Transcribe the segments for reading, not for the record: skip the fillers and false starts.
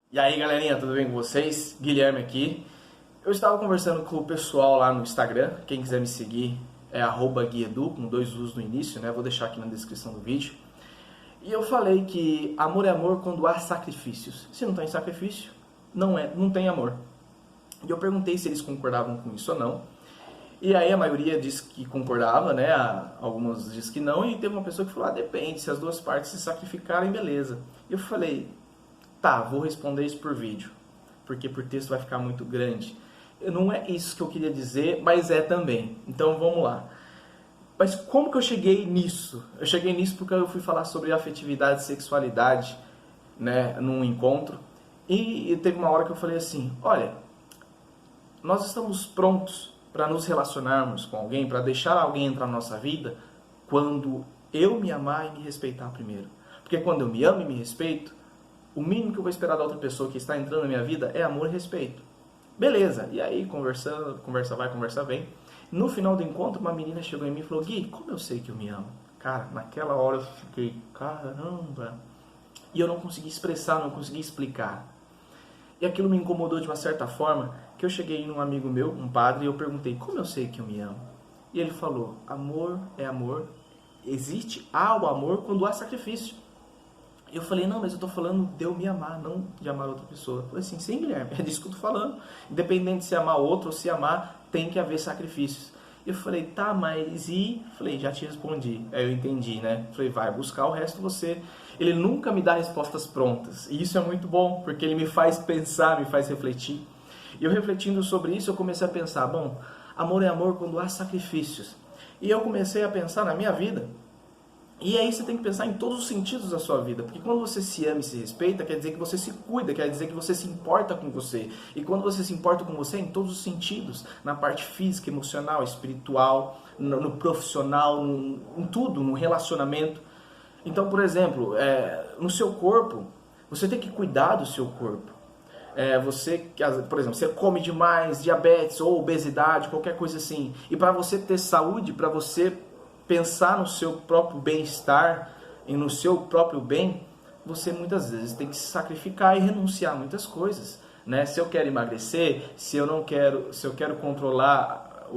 E aí galerinha, tudo bem com vocês? Guilherme aqui. Eu estava conversando com o pessoal lá no Instagram, quem quiser me seguir é @guiedu, com 2 U's no início, né? Vou deixar aqui na descrição do vídeo. E eu falei que amor é amor quando há sacrifícios. Se não tem sacrifício, não tem amor. E eu perguntei se eles concordavam com isso ou não. E aí a maioria disse que concordava, né? Algumas disse que não, e teve uma pessoa que falou, depende, se as duas partes se sacrificarem, beleza. E eu falei, tá, vou responder isso por vídeo, porque por texto vai ficar muito grande. Não é isso que eu queria dizer, mas é também. Então vamos lá. Mas como que eu cheguei nisso? Eu cheguei nisso porque eu fui falar sobre afetividade e sexualidade, né, num encontro. E teve uma hora que eu falei assim, olha, nós estamos prontos para nos relacionarmos com alguém, para deixar alguém entrar na nossa vida, quando eu me amar e me respeitar primeiro. Porque quando eu me amo e me respeito, o mínimo que eu vou esperar da outra pessoa que está entrando na minha vida é amor e respeito. Beleza, e aí conversando, conversa vai, conversa vem. No final do encontro, uma menina chegou em mim e falou, Gui, como eu sei que eu me amo? Cara, naquela hora eu fiquei, caramba. E eu não consegui expressar, não consegui explicar. E aquilo me incomodou de uma certa forma, que eu cheguei num amigo meu, um padre, e eu perguntei, como eu sei que eu me amo? E ele falou, amor é amor, há o amor quando há sacrifício. Eu falei, não, mas eu tô falando de eu me amar, não de amar outra pessoa. Eu falei assim, sim, Guilherme, é disso que eu tô falando. Independente de se amar outro ou se amar, tem que haver sacrifícios. Eu falei, tá, mas e... Falei, já te respondi. Aí eu entendi, né? Falei, vai buscar o resto você. Ele nunca me dá respostas prontas. E isso é muito bom, porque ele me faz pensar, me faz refletir. E eu refletindo sobre isso, eu comecei a pensar, bom, amor é amor quando há sacrifícios. E eu comecei a pensar na minha vida. E aí você tem que pensar em todos os sentidos da sua vida, porque quando você se ama e se respeita, quer dizer que você se cuida, quer dizer que você se importa com você. E quando você se importa com você, em todos os sentidos, na parte física, emocional, espiritual, no profissional, em tudo, no relacionamento. Então, por exemplo, no seu corpo, você tem que cuidar do seu corpo. Você, por exemplo, você come demais, diabetes ou obesidade, qualquer coisa assim. E para você ter saúde, para você pensar no seu próprio bem-estar e no seu próprio bem, você muitas vezes tem que se sacrificar e renunciar a muitas coisas, né? Se eu quero emagrecer, se eu quero controlar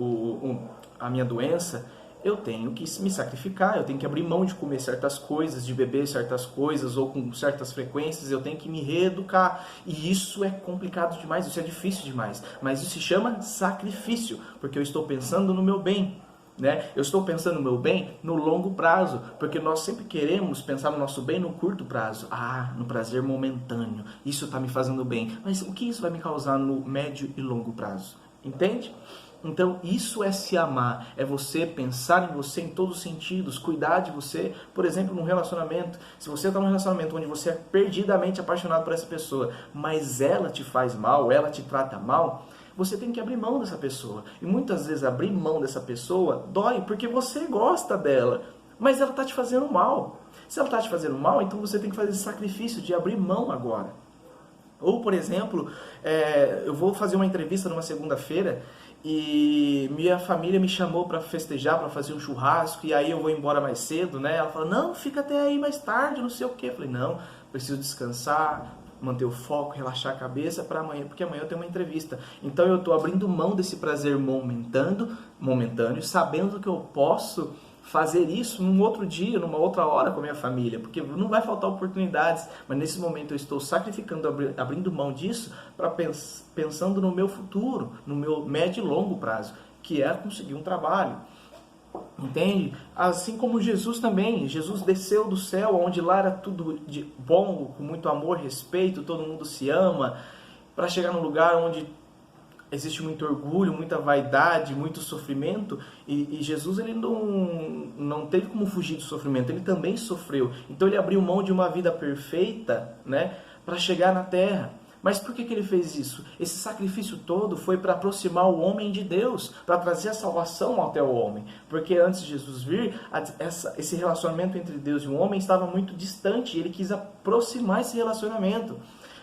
a minha doença, eu tenho que me sacrificar, eu tenho que abrir mão de comer certas coisas, de beber certas coisas ou com certas frequências, eu tenho que me reeducar. E isso é complicado demais, isso é difícil demais, mas isso se chama sacrifício, porque eu estou pensando no meu bem. Né? Eu estou pensando no meu bem no longo prazo, porque nós sempre queremos pensar no nosso bem no curto prazo. No prazer momentâneo, isso está me fazendo bem. Mas o que isso vai me causar no médio e longo prazo? Entende? Então isso é se amar, é você pensar em você em todos os sentidos, cuidar de você, por exemplo, num relacionamento. Se você está num relacionamento onde você é perdidamente apaixonado por essa pessoa, mas ela te faz mal, ela te trata mal, você tem que abrir mão dessa pessoa. E muitas vezes abrir mão dessa pessoa dói porque você gosta dela, mas ela está te fazendo mal. Se ela está te fazendo mal, então você tem que fazer esse sacrifício de abrir mão agora. Ou, por exemplo, eu vou fazer uma entrevista numa segunda-feira e minha família me chamou para festejar, para fazer um churrasco, e aí eu vou embora mais cedo, né? Ela fala, não, fica até aí mais tarde, não sei o quê. Eu falei, não, preciso descansar, manter o foco, relaxar a cabeça para amanhã, porque amanhã eu tenho uma entrevista. Então eu estou abrindo mão desse prazer momentâneo, sabendo que eu posso fazer isso num outro dia, numa outra hora com a minha família, porque não vai faltar oportunidades, mas nesse momento eu estou sacrificando, abrindo mão disso, pensando no meu futuro, no meu médio e longo prazo, que é conseguir um trabalho. Entende? Assim como Jesus também. Jesus desceu do céu, onde lá era tudo de bom, com muito amor, respeito, todo mundo se ama, para chegar num lugar onde existe muito orgulho, muita vaidade, muito sofrimento. E Jesus ele não teve como fugir do sofrimento, ele também sofreu. Então ele abriu mão de uma vida perfeita, né, para chegar na terra. Mas por que ele fez isso? Esse sacrifício todo foi para aproximar o homem de Deus, para trazer a salvação até o homem. Porque antes de Jesus vir, esse relacionamento entre Deus e o homem estava muito distante, e ele quis aproximar esse relacionamento.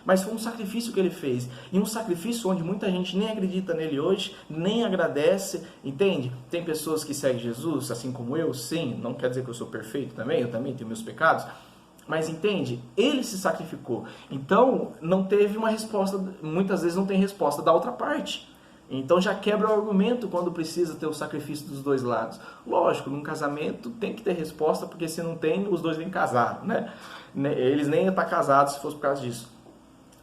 Mas foi um sacrifício que ele fez. E um sacrifício onde muita gente nem acredita nele hoje, nem agradece, entende? Tem pessoas que seguem Jesus, assim como eu, sim, não quer dizer que eu sou perfeito também, eu também tenho meus pecados. Mas entende? Ele se sacrificou. Então, não teve uma resposta, muitas vezes não tem resposta da outra parte. Então já quebra o argumento quando precisa ter o sacrifício dos dois lados. Lógico, num casamento tem que ter resposta, porque se não tem, os dois nem casaram, né? Eles nem iam estar casados se fosse por causa disso.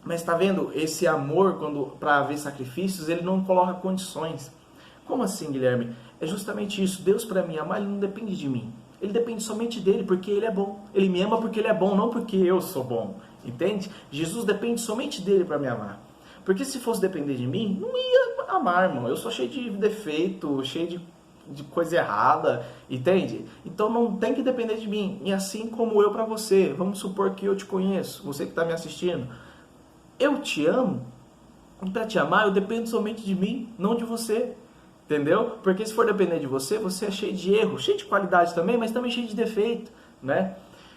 Mas está vendo? Esse amor, para haver sacrifícios, ele não coloca condições. Como assim, Guilherme? É justamente isso. Deus, para me amar, ele não depende de mim. Ele depende somente dele, porque ele é bom. Ele me ama porque ele é bom, não porque eu sou bom. Entende? Jesus depende somente dele para me amar. Porque se fosse depender de mim, não ia amar, irmão. Eu sou cheio de defeito, cheio de coisa errada, entende? Então não tem que depender de mim. E assim como eu para você, vamos supor que eu te conheço, você que está me assistindo. Eu te amo, e para te amar eu dependo somente de mim, não de você. Entendeu? Porque se for depender de você, você é cheio de erro, cheio de qualidade também, mas também cheio de defeito, né?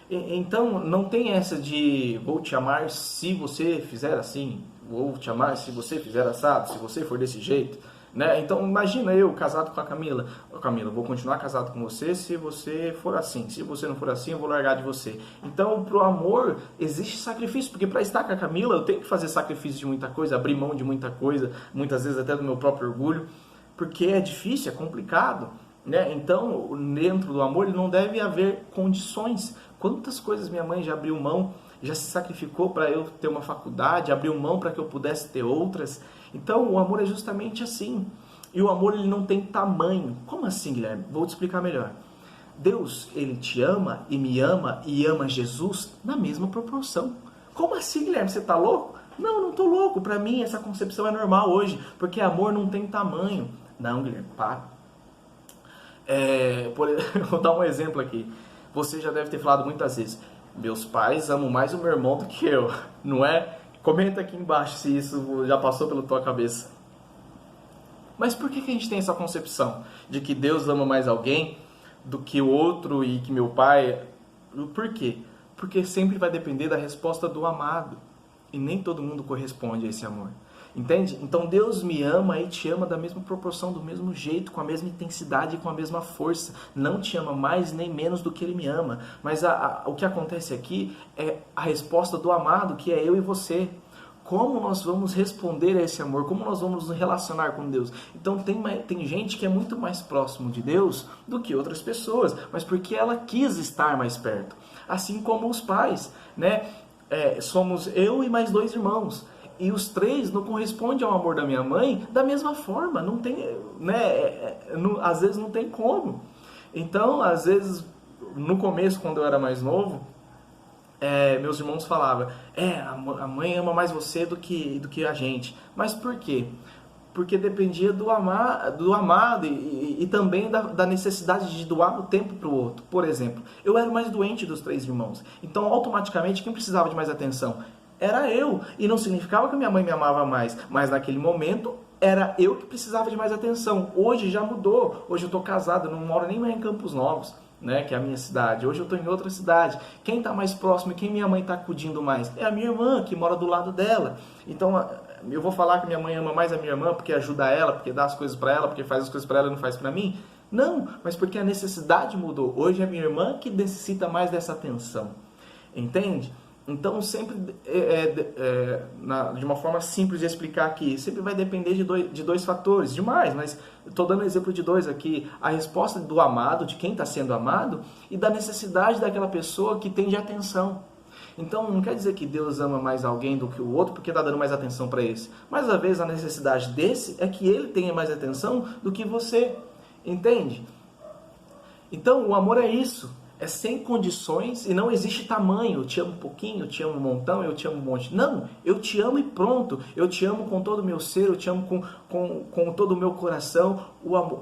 Então não tem essa de vou te amar se você fizer assim, vou te amar se você fizer assado, se você for desse jeito, né? Então imagina eu casado com a Camila. Camila, vou continuar casado com você se você for assim. Se você não for assim, eu vou largar de você. Então pro amor existe sacrifício, porque para estar com a Camila eu tenho que fazer sacrifício de muita coisa, abrir mão de muita coisa, muitas vezes até do meu próprio orgulho, porque é difícil, é complicado, né? Então dentro do amor ele não deve haver condições. Quantas coisas minha mãe já abriu mão, já se sacrificou para eu ter uma faculdade, abriu mão para que eu pudesse ter outras. Então o amor é justamente assim. E o amor ele não tem tamanho. Como assim, Guilherme? Vou te explicar melhor. Deus, ele te ama e ama Jesus na mesma proporção. Como assim, Guilherme? Você está louco? Não, não estou louco. Para mim essa concepção é normal hoje, porque amor não tem tamanho. Não, Guilherme, para. Vou dar um exemplo aqui. Você já deve ter falado muitas vezes, meus pais amam mais o meu irmão do que eu, não é? Comenta aqui embaixo se isso já passou pela tua cabeça. Mas por que a gente tem essa concepção de que Deus ama mais alguém do que o outro e que meu pai... Por quê? Porque sempre vai depender da resposta do amado. E nem todo mundo corresponde a esse amor. Entende? Então Deus me ama e te ama da mesma proporção, do mesmo jeito, com a mesma intensidade e com a mesma força. Não te ama mais nem menos do que Ele me ama. Mas o que acontece aqui é a resposta do amado, que é eu e você. Como nós vamos responder a esse amor? Como nós vamos nos relacionar com Deus? Então tem gente que é muito mais próximo de Deus do que outras pessoas, mas porque ela quis estar mais perto. Assim como os pais, né? Somos eu e mais 2 irmãos. E os 3 não correspondem ao amor da minha mãe da mesma forma. Não tem, né? Às vezes não tem como. Então, às vezes, no começo, quando eu era mais novo, meus irmãos falavam, a mãe ama mais você do que a gente. Mas por quê? Porque dependia do amado e também da necessidade de doar o tempo para o outro. Por exemplo, eu era o mais doente dos 3 irmãos. Então, automaticamente, quem precisava de mais atenção? Era eu. E não significava que minha mãe me amava mais. Mas naquele momento, era eu que precisava de mais atenção. Hoje já mudou. Hoje eu estou casado, não moro nem mais em Campos Novos, né, que é a minha cidade. Hoje eu estou em outra cidade. Quem está mais próximo e quem minha mãe está acudindo mais? É a minha irmã, que mora do lado dela. Então, eu vou falar que minha mãe ama mais a minha irmã porque ajuda ela, porque dá as coisas para ela, porque faz as coisas para ela e não faz para mim? Não, mas porque a necessidade mudou. Hoje é minha irmã que necessita mais dessa atenção. Entende? Então, sempre, de uma forma simples de explicar aqui, sempre vai depender de dois fatores, demais, mas estou dando exemplo de 2 aqui. A resposta do amado, de quem está sendo amado, e da necessidade daquela pessoa que tem de atenção. Então, não quer dizer que Deus ama mais alguém do que o outro porque está dando mais atenção para esse. Mas, às vezes, a necessidade desse é que ele tenha mais atenção do que você. Entende? Então, o amor é isso. É sem condições e não existe tamanho. Eu te amo um pouquinho, eu te amo um montão, eu te amo um monte. Não, eu te amo e pronto. Eu te amo com todo o meu ser, eu te amo com todo o meu coração.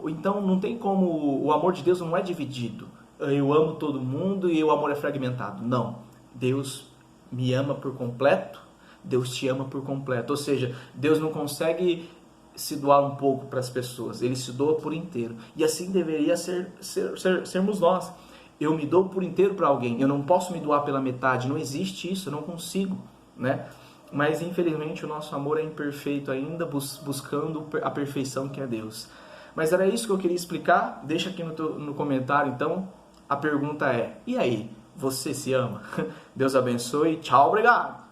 Então não tem como, o amor de Deus não é dividido. Eu amo todo mundo e o amor é fragmentado. Não, Deus me ama por completo, Deus te ama por completo. Ou seja, Deus não consegue se doar um pouco para as pessoas, Ele se doa por inteiro. E assim deveria sermos nós. Eu me dou por inteiro para alguém, eu não posso me doar pela metade, não existe isso, eu não consigo, né? Mas infelizmente o nosso amor é imperfeito ainda, buscando a perfeição que é Deus. Mas era isso que eu queria explicar, deixa aqui no comentário então, a pergunta é, e aí? Você se ama? Deus abençoe. Tchau, obrigado.